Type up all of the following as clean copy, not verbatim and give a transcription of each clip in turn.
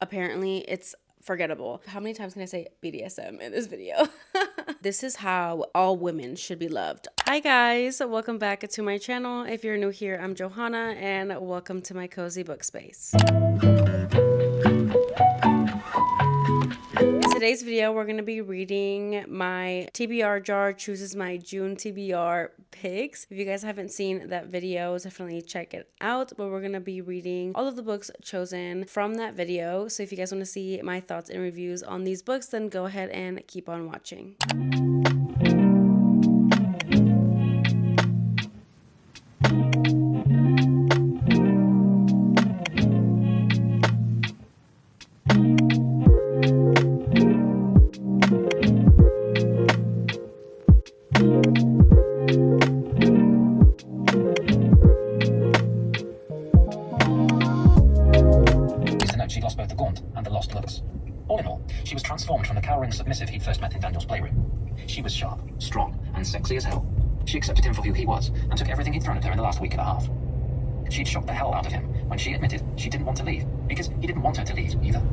apparently it's forgettable. How many times can I say BDSM in this video? This is how all women should be loved. Hi guys, welcome back to my channel. If you're new here, I'm Johanna and welcome to my cozy book space. In today's video, we're going to be reading my TBR jar chooses my June TBR picks. If you guys haven't seen that video, definitely check it out. But we're going to be reading all of the books chosen from that video. So if you guys want to see my thoughts and reviews on these books, then go ahead and keep on watching. She'd lost both the gaunt and the lost looks. All in all, she was transformed from the cowering submissive he'd first met in Daniel's playroom. She was sharp, strong, and sexy as hell. She accepted him for who he was, and took everything he'd thrown at her in the last week and a half. She'd shocked the hell out of him when she admitted she didn't want to leave, because he didn't want her to leave either.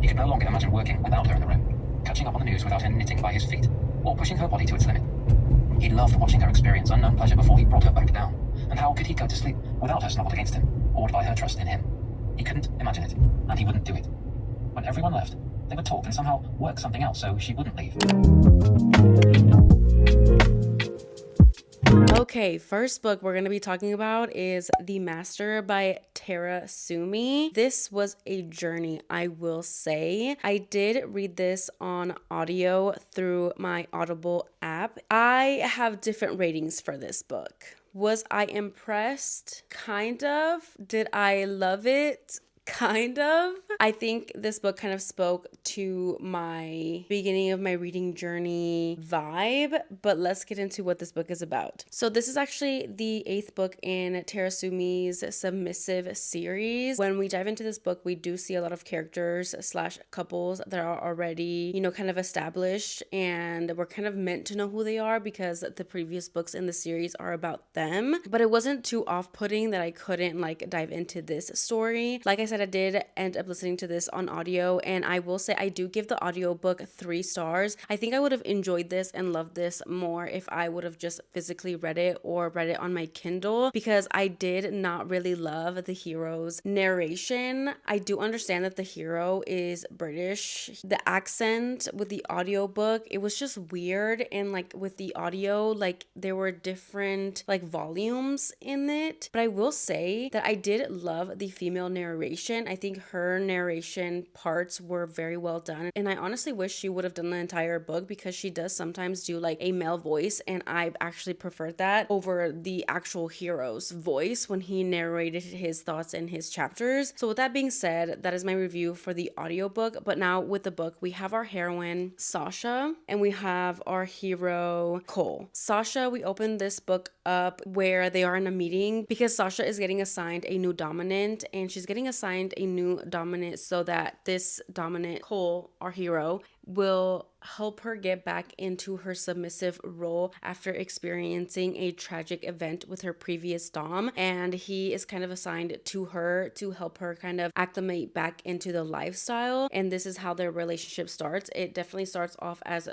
He could no longer imagine working without her in the room, catching up on the news without her knitting by his feet, or pushing her body to its limit. He loved watching her experience unknown pleasure before he brought her back down, and how could he go to sleep without her snuggled against him, awed by her trust in him? He couldn't imagine it, and he wouldn't do it. When everyone left, they would talk and somehow work something out so she wouldn't leave. Okay, first book we're going to be talking about is The Master by Tara Sumi. This was a journey, I will say. I did read this on audio through my Audible app. I have different ratings for this book. Was I impressed? Kind of. Did I love it? Kind of. I think this book kind of spoke to my beginning of my reading journey vibe, but let's get into what this book is about. So this is actually the 8th book in Tara Sumi's Submissive series. When we dive into this book, we do see a lot of characters / couples that are already, kind of established, and we're kind of meant to know who they are because the previous books in the series are about them. But it wasn't too off-putting that I couldn't dive into this story. Like I said, I did end up listening to this on audio, and I will say I do give the audiobook 3 stars. I think I would have enjoyed this and loved this more if I would have just physically read it or read it on my Kindle, because I did not really love the hero's narration. I do understand that the hero is British. The accent with the audiobook, it was just weird, and with the audio, there were different volumes in it. But I will say that I did love the female narration. I think her narration parts were very well done, and I honestly wish she would have done the entire book, because she does sometimes do a male voice, and I actually preferred that over the actual hero's voice when he narrated his thoughts in his chapters. So with that being said, that is my review for the audiobook. But now with the book, we have our heroine Sasha and we have our hero Cole. Sasha, we opened this book up where they are in a meeting because Sasha is getting assigned a new dominant, and she's getting assigned a new dominant so that this dominant, Cole, our hero, will help her get back into her submissive role after experiencing a tragic event with her previous dom, and he is kind of assigned to her to help her kind of acclimate back into the lifestyle. And this is how their relationship starts. It definitely starts off as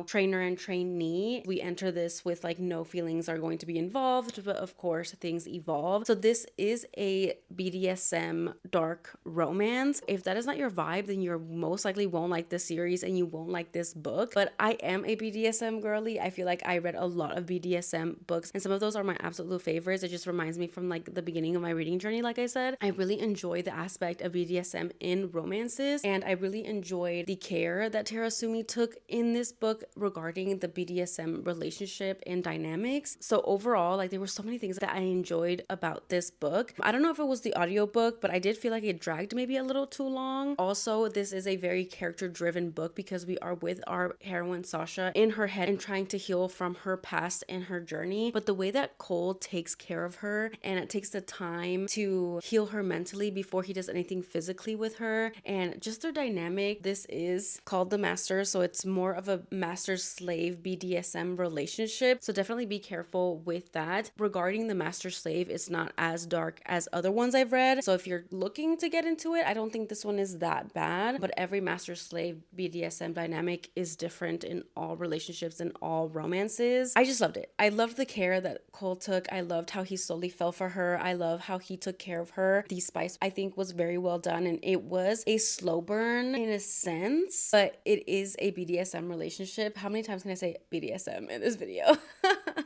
trainer and trainee. We enter this with no feelings are going to be involved, but of course things evolve. So this is a BDSM dark romance. If that is not your vibe, then you most likely won't like this series and you won't like this book. But I am a BDSM girly. I feel like I read a lot of BDSM books, and some of those are my absolute favorites. It just reminds me from the beginning of my reading journey. Like I said, I really enjoy the aspect of BDSM in romances, and I really enjoyed the care that Tara Sumi took in this book regarding the BDSM relationship and dynamics. So overall, there were so many things that I enjoyed about this book. I don't know if it was the audiobook, but I did feel like it dragged maybe a little too long. Also, this is a very character driven book book because we are with our heroine Sasha in her head and trying to heal from her past and her journey. But the way that Cole takes care of her and it takes the time to heal her mentally before he does anything physically with her, and just their dynamic. This is called The Master, so it's more of a master-slave BDSM relationship, so definitely be careful with that. Regarding the master-slave, it's not as dark as other ones I've read, so if you're looking to get into it, I don't think this one is that bad. But every master-slave BDSM dynamic is different in all relationships and all romances. I just loved it. I loved the care that Cole took. I loved how he slowly fell for her. I love how he took care of her. The spice, I think, was very well done, and it was a slow burn in a sense, but it is a BDSM relationship. How many times can I say BDSM in this video?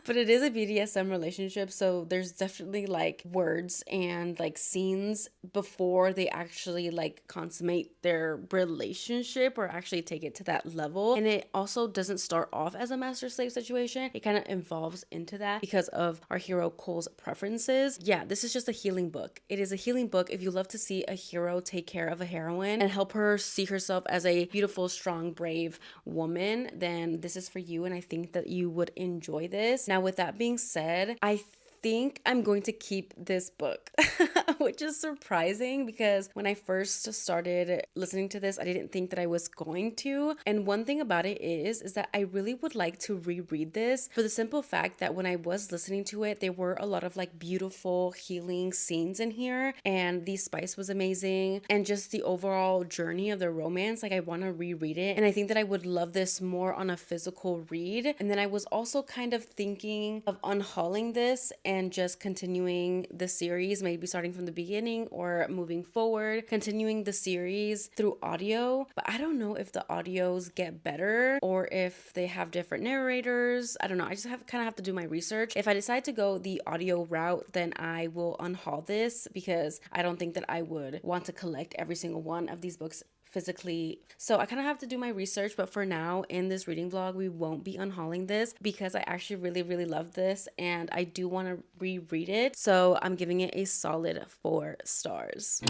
But it is a BDSM relationship, so there's definitely like words and like scenes before they actually like consummate their relationship or actually take it to that level. And it also doesn't start off as a master slave situation. It kind of evolves into that because of our hero Cole's preferences. Yeah, this is just a healing book. It is a healing book. If you love to see a hero take care of a heroine and help her see herself as a beautiful, strong, brave woman, then this is for you, and I think that you would enjoy this. Now, with that being said, I think I'm going to keep this book, which is surprising because when I first started listening to this, I didn't think that I was going to. And one thing about it is that I really would like to reread this for the simple fact that when I was listening to it, there were a lot of like beautiful healing scenes in here, and the spice was amazing, and just the overall journey of the romance. Like, I want to reread it, and I think that I would love this more on a physical read. And then I was also kind of thinking of unhauling this and just continuing the series, maybe starting from the beginning or moving forward, continuing the series through audio. But I don't know if the audios get better or if they have different narrators. I don't know. I just kind of have to do my research. If I decide to go the audio route, then I will unhaul this because I don't think that I would want to collect every single one of these books physically. So I kind of have to do my research, but for now in this reading vlog, we won't be unhauling this because I actually really love this and I do want to reread it. So I'm giving it a solid 4 stars.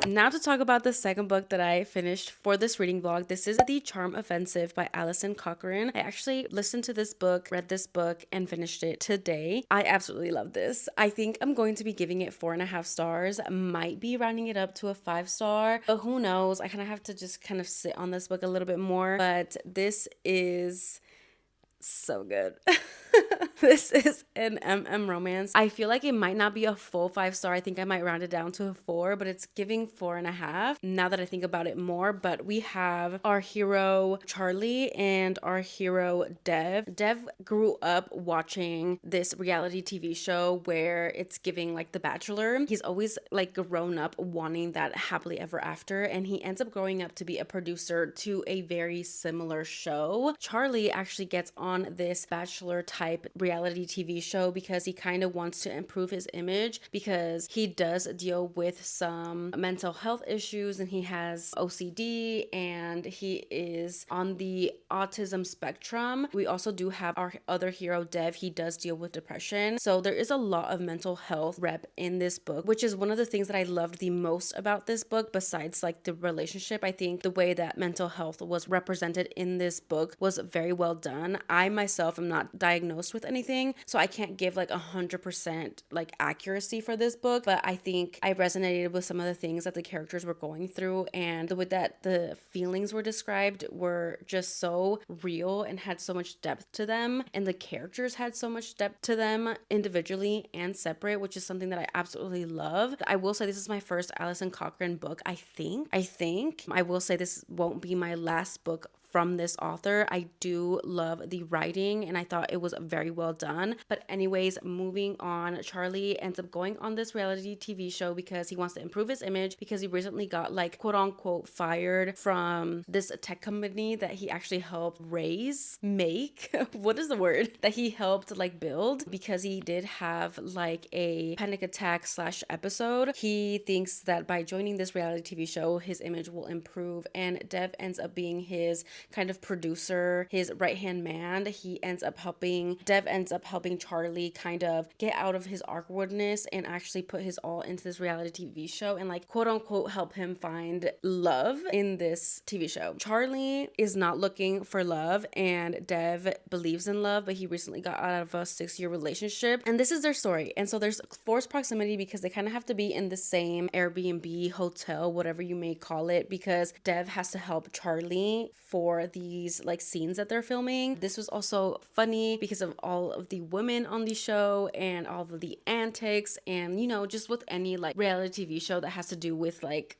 Now to talk about the second book that I finished for this reading vlog. This is The Charm Offensive by Alison Cochrane. I actually listened to this book, read this book, and finished it today. I absolutely love this. I think I'm going to be giving it 4.5 stars. Might be rounding it up to a 5-star, but who knows? I kind of have to just kind of sit on this book a little bit more, but this is so good. This is an romance. I feel like it might not be a full 5-star. I think I might round it down to a 4, but it's giving 4.5 now that I think about it more. But we have our hero Charlie and our hero Dev. Dev grew up watching this reality TV show where it's giving like The Bachelor. He's always like grown up wanting that happily ever after, and he ends up growing up to be a producer to a very similar show. Charlie actually gets on this Bachelor type reality TV show because he kind of wants to improve his image because he does deal with some mental health issues and he has OCD and he is on the autism spectrum. We also do have our other hero Dev. He does deal with depression. So there is a lot of mental health rep in this book, which is one of the things that I loved the most about this book besides like the relationship. I think the way that mental health was represented in this book was very well done. I myself am not diagnosed with anything, so I can't give like 100% like accuracy for this book, but I think I resonated with some of the things that the characters were going through, and the way that the feelings were described were just so real and had so much depth to them, and the characters had so much depth to them individually and separate, which is something that I absolutely love. I will say this is my first Alison Cochrane book. I think I will say this won't be my last book from this author. I do love the writing and I thought it was very well done. But anyways, moving on, Charlie ends up going on this reality TV show because he wants to improve his image because he recently got like quote unquote fired from this tech company that he actually helped make what is the word that he helped like build, because he did have like a panic attack / episode. He thinks that by joining this reality TV show his image will improve, and Dev ends up being his kind of producer, his right-hand man. Dev ends up helping Charlie kind of get out of his awkwardness and actually put his all into this reality TV show and like quote unquote help him find love in this TV show. Charlie is not looking for love and Dev believes in love, but he recently got out of a 6-year relationship and this is their story. And so there's forced proximity because they kind of have to be in the same Airbnb, hotel, whatever you may call it, because Dev has to help Charlie for these like scenes that they're filming. This was also funny because of all of the women on the show and all of the antics and, you know, just with any like reality TV show that has to do with like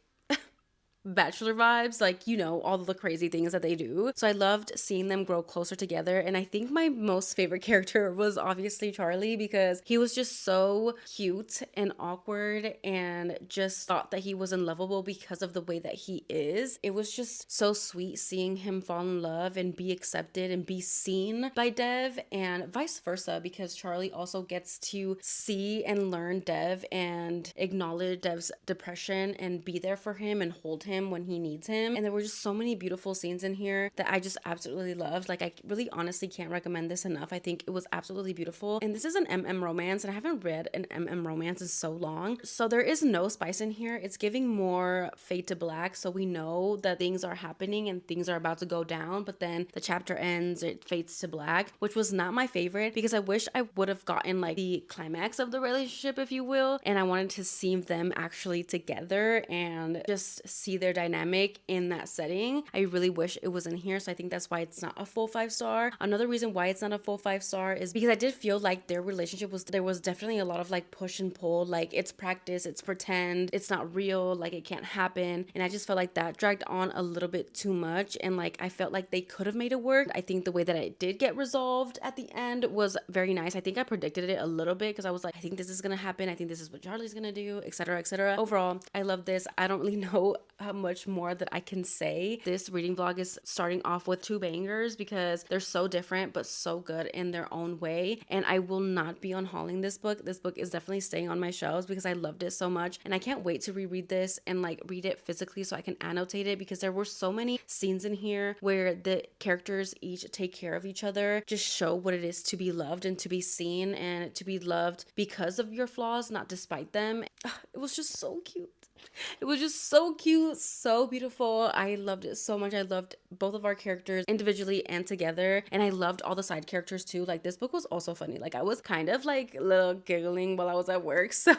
Bachelor vibes, like, you know, all the crazy things that they do. So I loved seeing them grow closer together. And I think my most favorite character was obviously Charlie because he was just so cute and awkward and just thought that he was unlovable because of the way that he is. It was just so sweet seeing him fall in love and be accepted and be seen by Dev and vice versa, because Charlie also gets to see and learn Dev and acknowledge Dev's depression and be there for him and hold him when he needs him. And there were just so many beautiful scenes in here that I just absolutely loved. Like, I really honestly can't recommend this enough. I think it was absolutely beautiful. And this is an romance, and I haven't read an romance in so long. So there is no spice in here. It's giving more fade to black. So we know that things are happening and things are about to go down, but then the chapter ends, it fades to black, which was not my favorite because I wish I would have gotten like the climax of the relationship, if you will. And I wanted to see them actually together and just see their dynamic in that setting. I really wish it was in here, so I think that's why it's not a full 5-star. Another reason why it's not a full 5-star is because I did feel like their relationship there was definitely a lot of like push and pull, like it's practice, it's pretend, it's not real, like it can't happen. And I just felt like that dragged on a little bit too much, and like I felt like they could have made it work. I think the way that it did get resolved at the end was very nice. I think I predicted it a little bit because I was like, I think this is gonna happen, I think this is what Charlie's gonna do, etc., etc. Overall, I love this. I don't really know how much more that I can say. This reading vlog is starting off with 2 bangers because they're so different but so good in their own way, and I will not be unhauling this book. This book is definitely staying on my shelves because I loved it so much, and I can't wait to reread this and like read it physically so I can annotate it, because there were so many scenes in here where the characters each take care of each other, just show what it is to be loved and to be seen and to be loved because of your flaws, not despite them. It was just so cute. It was just so cute, so beautiful. I loved it so much. I loved both of our characters individually and together, and I loved all the side characters too. Like, this book was also funny. Like, I was kind of like a little giggling while I was at work, so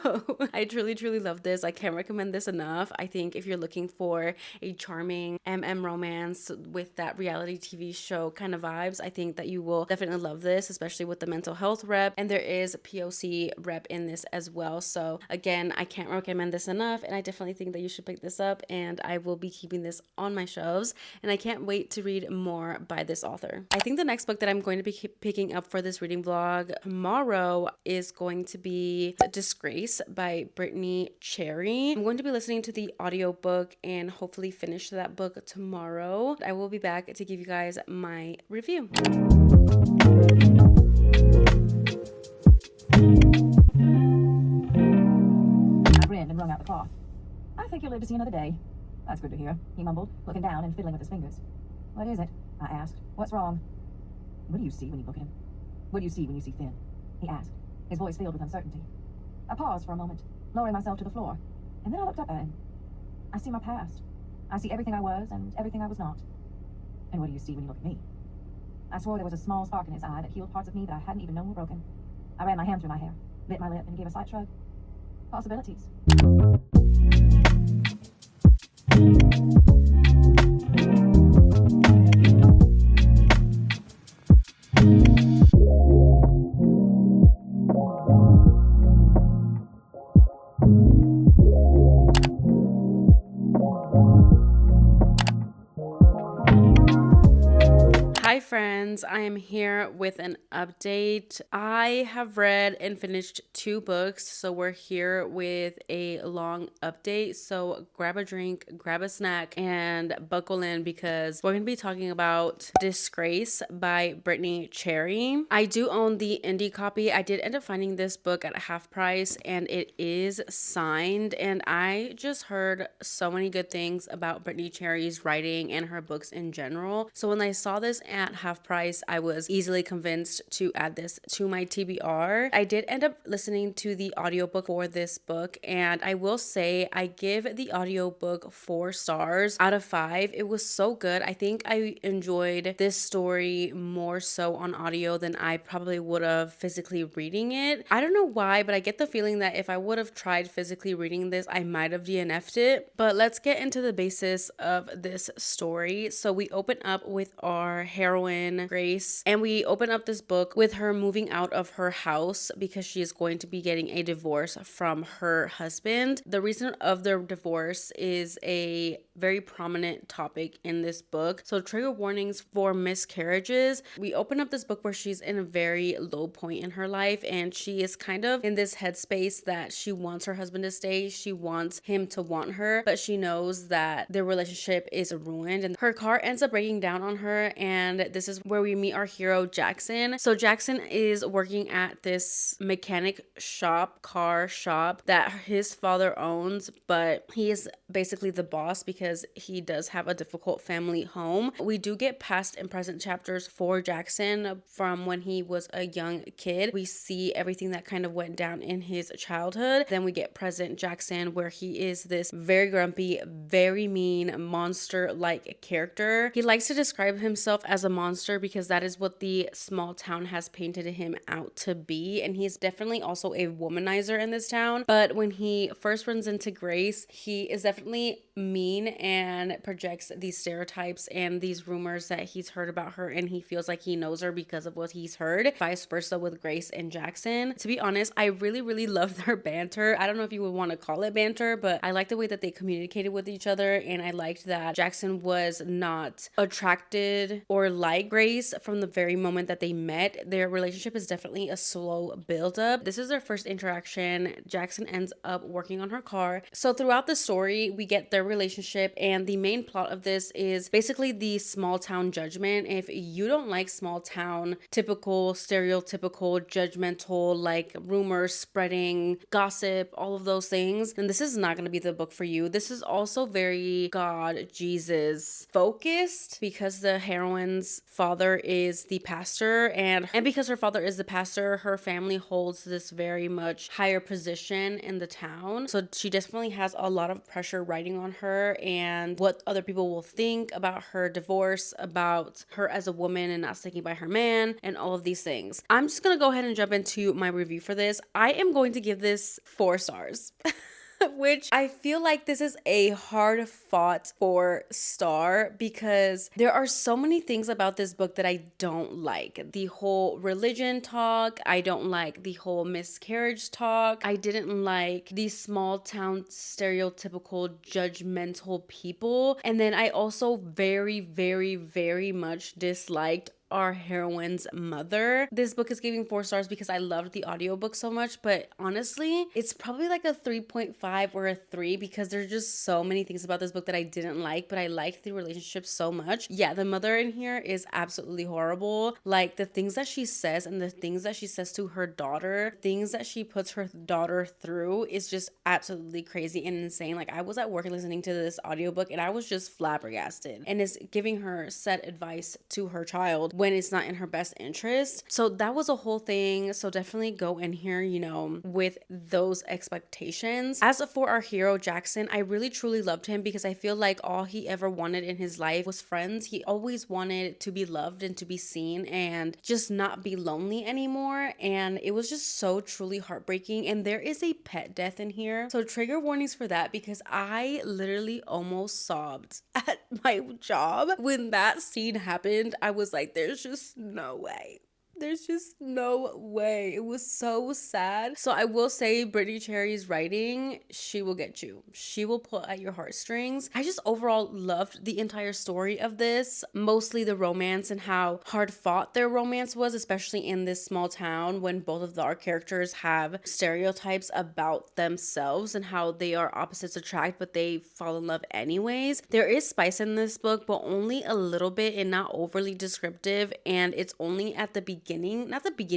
I truly loved this. I can't recommend this enough. I think if you're looking for a charming romance with that reality TV show kind of vibes, I think that you will definitely love this, especially with the mental health rep, and there is a POC rep in this as well. So again, I can't recommend this enough, and I definitely think that you should pick this up, and I will be keeping this on my shelves, and I can't wait to read more by this author. I think the next book that I'm going to be picking up for this reading vlog tomorrow is going to be Disgrace by Brittany Cherry. I'm going to be listening to the audiobook and hopefully finish that book tomorrow. I will be back to give you guys my review. I grinned and wrung out the cloth. I think you'll live to see another day. That's good to hear, he mumbled, looking down and fiddling with his fingers. What is it? I asked. What's wrong? What do you see when you look at him? What do you see when you see Finn? He asked, his voice filled with uncertainty. I paused for a moment, lowering myself to the floor, and then I looked up at him. I see my past. I see everything I was and everything I was not. And what do you see when you look at me? I swore there was a small spark in his eye that healed parts of me that I hadn't even known were broken. I ran my hand through my hair, bit my lip, and gave a slight shrug. Possibilities. Hi friends, I am here with an update. I have read and finished 2 books, so we're here with a long update. So grab a drink, grab a snack, and buckle in because we're going to be talking about Disgrace by Brittany Cherry. I do own the indie copy. I did end up finding this book at half price and it is signed, and I just heard so many good things about Brittany Cherry's writing and her books in general. So when I saw this at half price, I was easily convinced to add this to my TBR. I did end up listening to the audiobook for this book, and I will say I give the audiobook 4 stars out of 5. It was so good. I think I enjoyed this story more so on audio than I probably would have physically reading it. I don't know why, but I get the feeling that if I would have tried physically reading this, I might have DNF'd it. But let's get into the basis of this story. So we open up with our heroine, Grace, and we open up this book with her moving out of her house because she is going to be getting a divorce from her husband. The reason of the divorce is a very prominent topic in this book. So trigger warnings for miscarriages. We open up this book where she's in a very low point in her life and she is kind of in this headspace that she wants her husband to stay. She wants him to want her, but she knows that their relationship is ruined and her car ends up breaking down on her. And this is where we meet our hero, Jackson. So Jackson is working at this mechanic shop, car shop that his father owns, but he is basically the boss because he does have a difficult family home. We do get past and present chapters for Jackson from when he was a young kid. We see everything that kind of went down in his childhood. Then we get present Jackson where he is this very grumpy, very mean, monster-like character. He likes to describe himself as a monster because that is what the small town has painted him out to be, and he's definitely also a womanizer in this town. But when he first runs into Grace, he is definitely mean and projects these stereotypes and these rumors that he's heard about her, and he feels like he knows her because of what he's heard. Vice versa with Grace and Jackson. To be honest, I really love their banter. I don't know if you would want to call it banter, but I like the way that they communicated with each other, and I liked that Jackson was not attracted or like Grace from the very moment that they met. Their relationship is definitely a slow build-up. This is their first interaction. Jackson ends up working on her car. So throughout the story, we get their relationship, and the main plot of this is basically the small town judgment. If you don't like small town, typical, stereotypical, judgmental, like rumors spreading, gossip, all of those things, then this is not going to be the book for you. This is also very God, Jesus focused because the heroine's father is the pastor, and because her father is the pastor, her family holds this very much higher position in the town. So she definitely has a lot of pressure riding on her and what other people will think about her divorce, about her as a woman and not sticking by her man, and all of these things. I'm just gonna go ahead and jump into my review for this. I am going to give this 4 stars. Which I feel like this is a hard fought for star because there are so many things about this book that I don't like. The whole religion talk, I don't like the whole miscarriage talk, I didn't like these small town stereotypical judgmental people, and then I also very much disliked our heroine's mother. This book is giving 4 stars because I loved the audiobook so much, but honestly, it's probably like a 3.5 or a 3 because there's just so many things about this book that I didn't like, but I liked the relationship so much. Yeah, the mother in here is absolutely horrible. Like the things that she says and the things that she says to her daughter, things that she puts her daughter through is just absolutely crazy and insane. Like I was at work listening to this audiobook and I was just flabbergasted, and it's giving her set advice to her child when it's not in her best interest. So that was a whole thing. So definitely go in here, you know, with those expectations. As for our hero, Jackson, I really truly loved him because I feel like all he ever wanted in his life was friends. He always wanted to be loved and to be seen and just not be lonely anymore. And it was just so truly heartbreaking. And there is a pet death in here. So trigger warnings for that because I literally almost sobbed at my job when that scene happened. I was like, there's just no way. There's just no way. It was so sad. So I will say Brittany Cherry's writing, she will get you. She will pull at your heartstrings. I just overall loved the entire story of this, mostly the romance and how hard fought their romance was, especially in this small town when both of our characters have stereotypes about themselves and how they are opposites attract, but they fall in love anyways. There is spice in this book, but only a little bit and not overly descriptive. And it's only at the beginning, not the beginning,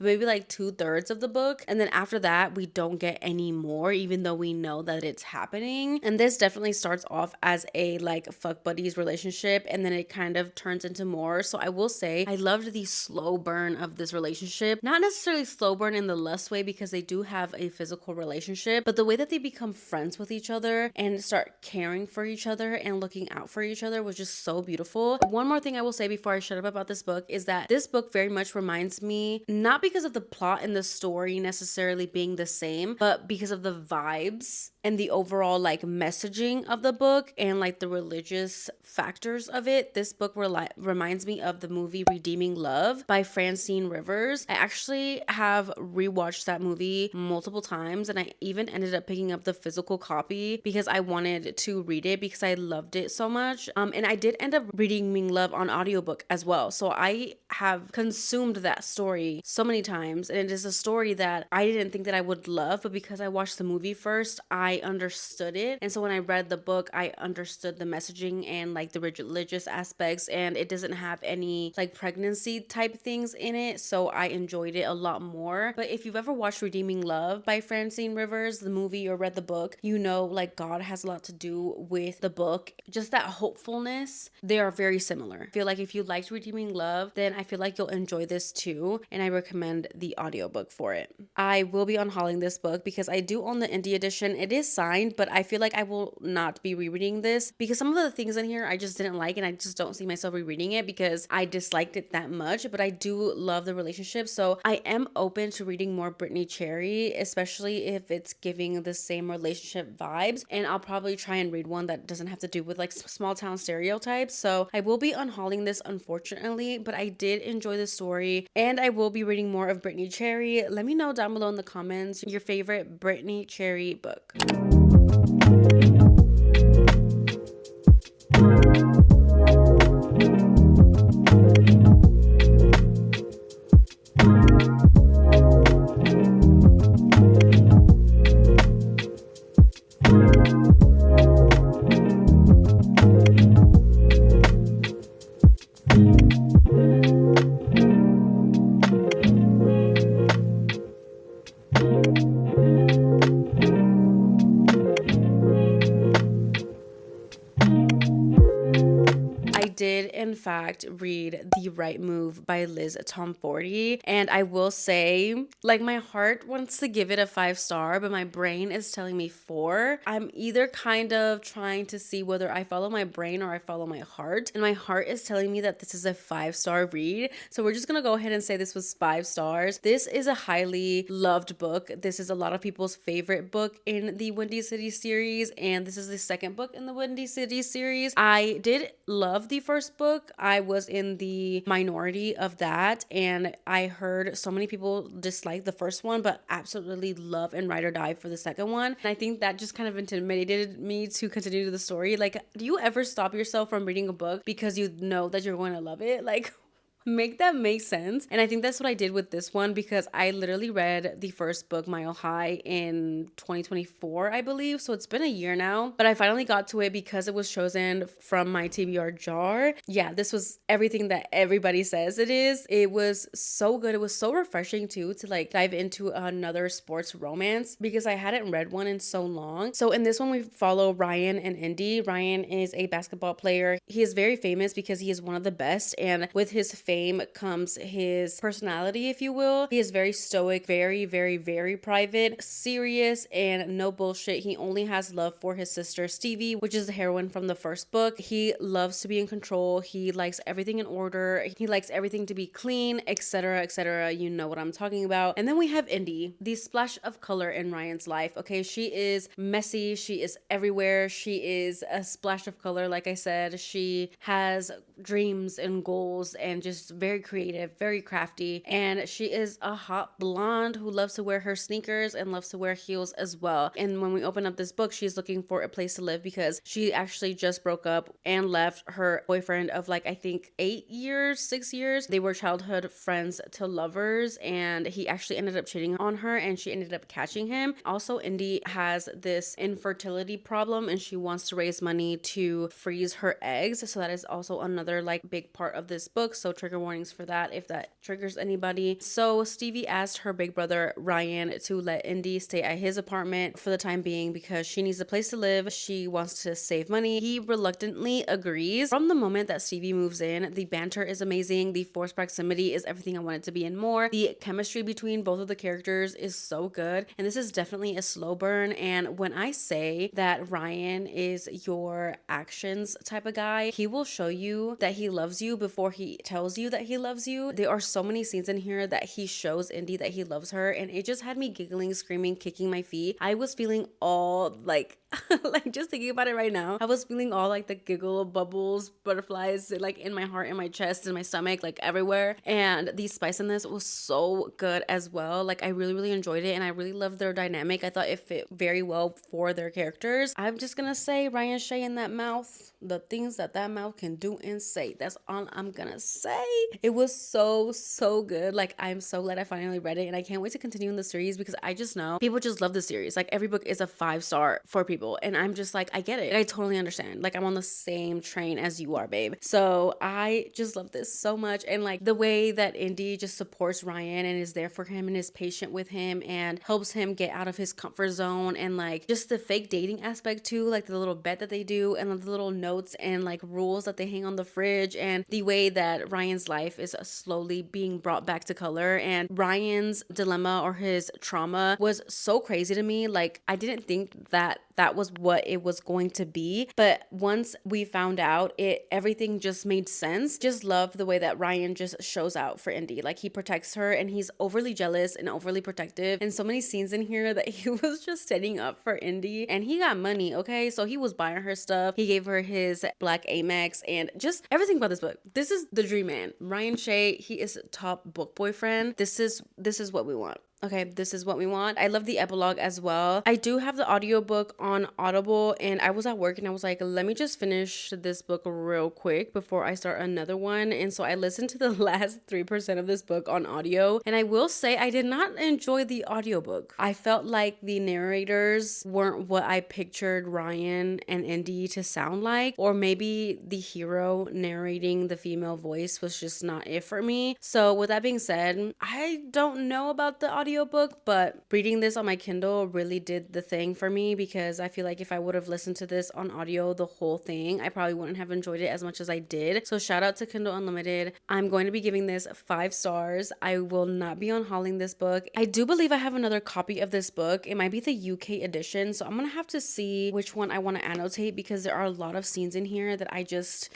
maybe like 2/3 of the book. And then after that, we don't get any more, even though we know that it's happening. And this definitely starts off as a like fuck buddies relationship, and then it kind of turns into more. So I will say I loved the slow burn of this relationship. Not necessarily slow burn in the lust way, because they do have a physical relationship, but the way that they become friends with each other and start caring for each other and looking out for each other was just so beautiful. One more thing I will say before I shut up about this book is that this book very much reminds me, not because of the plot and the story necessarily being the same, but because of the vibes and the overall like messaging of the book and like the religious factors of it. This book reminds me of the movie Redeeming Love by Francine Rivers. I actually have rewatched that movie multiple times, and I even ended up picking up the physical copy because I wanted to read it because I loved it so much. And I did end up Redeeming Love on audiobook as well. So I have consumed that story so many times, and it is a story that I didn't think that I would love, but because I watched the movie first, I understood it. And so when I read the book, I understood the messaging and like the religious aspects, and it doesn't have any like pregnancy type things in it, so I enjoyed it a lot more. But if you've ever watched Redeeming Love by Francine Rivers, the movie, or read the book, you know like God has a lot to do with the book. Just that hopefulness, they are very similar. I feel like if you liked Redeeming Love, then I feel like you'll enjoy this too, and I recommend the audiobook for it. I will be unhauling this book because I do own the indie edition. It is signed, but I feel like I will not be rereading this because some of the things in here I just didn't like, and I just don't see myself rereading it because I disliked it that much. But I do love the relationship, so I am open to reading more Brittany Cherry, especially if it's giving the same relationship vibes. And I'll probably try and read one that doesn't have to do with like small town stereotypes. So I will be unhauling this, unfortunately, but I did enjoy the story, and I will be reading more of Brittany Cherry. Let me know down below in the comments your favorite Brittany Cherry book. In fact, read The Right Move by Liz Tomforty, and I will say, like, my heart wants to give it a 5-star, but my brain is telling me 4. I'm either kind of trying to see whether I follow my brain or I follow my heart, and my heart is telling me that this is a 5-star read, so we're just gonna go ahead and say this was 5 stars. This is a highly loved book. This is a lot of people's favorite book in the Windy City series, and this is the second book in the Windy City series. I did love the first book. I was in the minority of that, and I heard so many people dislike the first one but absolutely love and ride or die for the second one, and I think that just kind of intimidated me to continue the story. Like, do you ever stop yourself from reading a book because you know that you're going to love it? Like, make that make sense. And I think that's what I did with this one, because I literally read the first book, Mile High, in 2024, I believe. So it's been a year now, but I finally got to it because it was chosen from my TBR jar. Yeah, this was everything that everybody says it is. It was so good. It was so refreshing too to like dive into another sports romance because I hadn't read one in so long. So in this one, we follow Ryan and Indy. Ryan is a basketball player. He is very famous because he is one of the best, and with his fame comes his personality, if you will. He is very stoic, very, very, very private, serious, and no bullshit. He only has love for his sister Stevie, which is the heroine from the first book. He loves to be in control. He likes everything in order. He likes everything to be clean, etc., etc. You know what I'm talking about. And then we have Indy, the splash of color in Ryan's life. Okay, she is messy. She is everywhere. She is a splash of color. Like I said, she has dreams and goals and just just very creative, very crafty, and she is a hot blonde who loves to wear her sneakers and loves to wear heels as well. And when we open up this book, she's looking for a place to live because she actually just broke up and left her boyfriend of like, I think 6 years. They were childhood friends to lovers, and he actually ended up cheating on her and she ended up catching him. Also, Indy has this infertility problem and she wants to raise money to freeze her eggs. So that is also another like big part of this book. So trigger warnings for that if that triggers anybody. So Stevie asked her big brother Ryan to let Indy stay at his apartment for the time being because she needs a place to live. She wants to save money. He reluctantly agrees. From the moment that Stevie moves in, the banter is amazing. The forced proximity is everything I want it to be and more. The chemistry between both of the characters is so good. And this is definitely a slow burn. And when I say that Ryan is your actions type of guy, he will show you that he loves you before he tells you that he loves you. There are so many scenes in here that he shows Indy that he loves her, and it just had me giggling, screaming, kicking my feet. I was feeling all like like just thinking about it right now, I was feeling all like the giggle bubbles, butterflies like in my heart, in my chest, in my stomach, like everywhere. And the spice in this was so good as well. Like I really enjoyed it, and I really loved their dynamic. I thought it fit very well for their characters. I'm just gonna say Ryan Shea in that mouth, the things that mouth can do and say, that's all I'm gonna say. It was so good. Like I'm so glad I finally read it, and I can't wait to continue in the series because I just know people just love the series. Like every book is a 5-star for people, and I'm just like, I get it. I totally understand. Like I'm on the same train as you are, babe. So I just love this so much. And like the way that Indy just supports Ryan and is there for him and is patient with him and helps him get out of his comfort zone, and like just the fake dating aspect too, like the little bet that they do and the little notes and like rules that they hang on the fridge, and the way that Ryan's life is slowly being brought back to color. And Ryan's dilemma or his trauma was so crazy to me. Like I didn't think that was what it was going to be, but once we found out, everything just made sense. Just love the way that Ryan just shows out for Indy. Like he protects her, and he's overly jealous and overly protective, and so many scenes in here that he was just setting up for Indy. And he got money, okay? So he was buying her stuff, he gave her his black Amex, and just everything about this book. This is the dream man. Ryan Shea, he is top book boyfriend. This is what we want. Okay, this is what we want. I love the epilogue as well. I do have the audiobook on Audible, and I was at work and I was like, let me just finish this book real quick before I start another one. And so I listened to the last 3% of this book on audio, and I will say I did not enjoy the audiobook. I felt like the narrators weren't what I pictured Ryan and Indy to sound like, or maybe the hero narrating the female voice was just not it for me. So with that being said, I don't know about the audiobook, but reading this on my Kindle really did the thing for me, because I feel like if I would have listened to this on audio the whole thing, I probably wouldn't have enjoyed it as much as I did. So shout out to Kindle Unlimited. I'm going to be giving this 5 stars. I will not be unhauling this book. I do believe I have another copy of this book. It might be the UK edition, so I'm gonna have to see which one I want to annotate, because there are a lot of scenes in here that I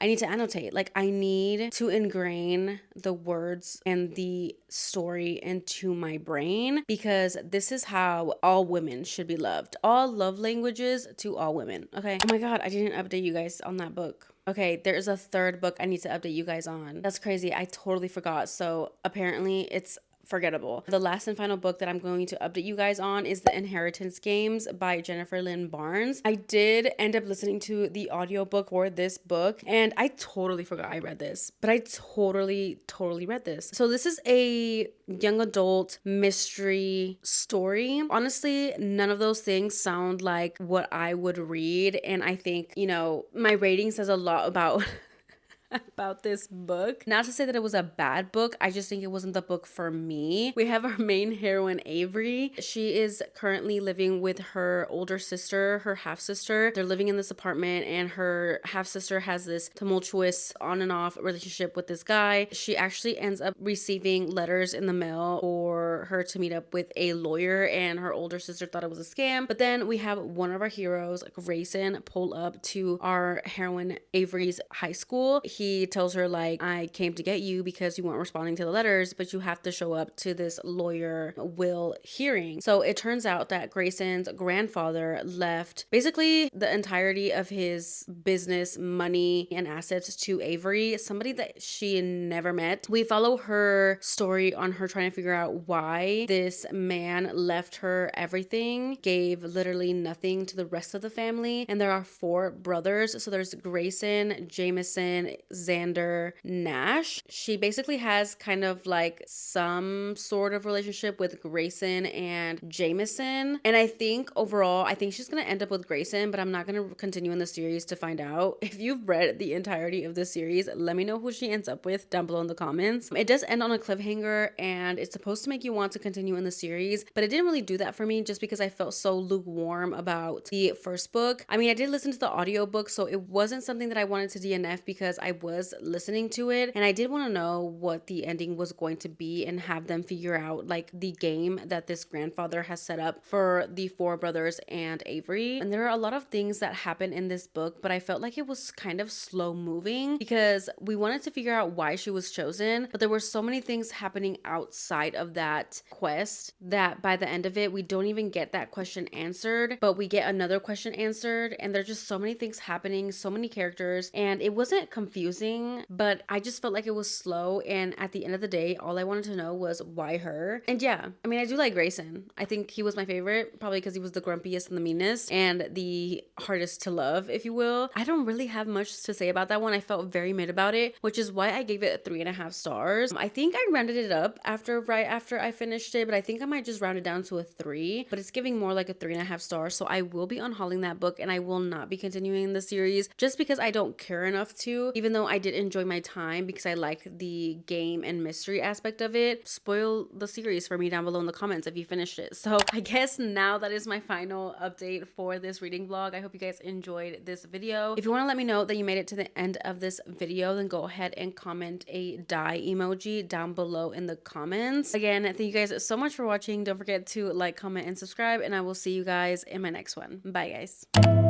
need to annotate. Like I need to ingrain the words and the story into my brain, because this is how all women should be loved. All love languages to all women. Okay. Oh my God, I didn't update you guys on that book. Okay, there's a third book I need to update you guys on. That's crazy. I totally forgot. So apparently it's forgettable. The last and final book that I'm going to update you guys on is The Inheritance Games by Jennifer Lynn Barnes. I did end up listening to the audiobook for this book, and I totally forgot I read this, but I totally read this. So this is a young adult mystery story. Honestly, none of those things sound like what I would read, and I think, my rating says a lot about about this book. Not to say that it was a bad book, I just think it wasn't the book for me. We have our main heroine, Avery. She is currently living with her older sister, her half-sister. They're living in this apartment, and her half-sister has this tumultuous on and off relationship with this guy. She actually ends up receiving letters in the mail for her to meet up with a lawyer, and her older sister thought it was a scam. But then we have one of our heroes, Grayson, pull up to our heroine Avery's high school. He he tells her like, I came to get you because you weren't responding to the letters, but you have to show up to this lawyer will hearing. So it turns out that Grayson's grandfather left basically the entirety of his business, money, and assets to Avery, somebody that she never met. We follow her story on her trying to figure out why this man left her everything, gave literally nothing to the rest of the family. And there are 4 brothers. So there's Grayson, Jameson, Xander, Nash. She basically has kind of like some sort of relationship with Grayson and Jameson. And I think overall, I think she's going to end up with Grayson, but I'm not going to continue in the series to find out. If you've read the entirety of the series, let me know who she ends up with down below in the comments. It does end on a cliffhanger and it's supposed to make you want to continue in the series, but it didn't really do that for me just because I felt so lukewarm about the first book. I mean, I did listen to the audiobook, so it wasn't something that I wanted to DNF because I was listening to it and I did want to know what the ending was going to be and have them figure out like the game that this grandfather has set up for the 4 brothers and Avery. And there are a lot of things that happen in this book, but I felt like it was kind of slow moving because we wanted to figure out why she was chosen, but there were so many things happening outside of that quest that by the end of it, we don't even get that question answered, but we get another question answered. And there's just so many things happening, so many characters, and it wasn't confusing, but I just felt like it was slow. And at the end of the day, all I wanted to know was why her. And yeah, I mean, I do like Grayson. I think he was my favorite, probably because he was the grumpiest and the meanest and the hardest to love, if you will. I don't really have much to say about that one. I felt very mid about it, which is why I gave it 3.5 stars. I think I rounded it up right after I finished it, but I think I might just round it down to a 3, but it's giving more like a 3.5 stars. So I will be unhauling that book and I will not be continuing the series just because I don't care enough to, even though I did enjoy my time because I like the game and mystery aspect of it. Spoil the series for me down below in the comments if you finished it. So I guess now that is my final update for this reading vlog. I hope you guys enjoyed this video. If you want to let me know that you made it to the end of this video, then go ahead and comment a die emoji down below in the comments. Again, thank you guys so much for watching. Don't forget to like, comment, and subscribe, and I will see you guys in my next one. Bye, guys.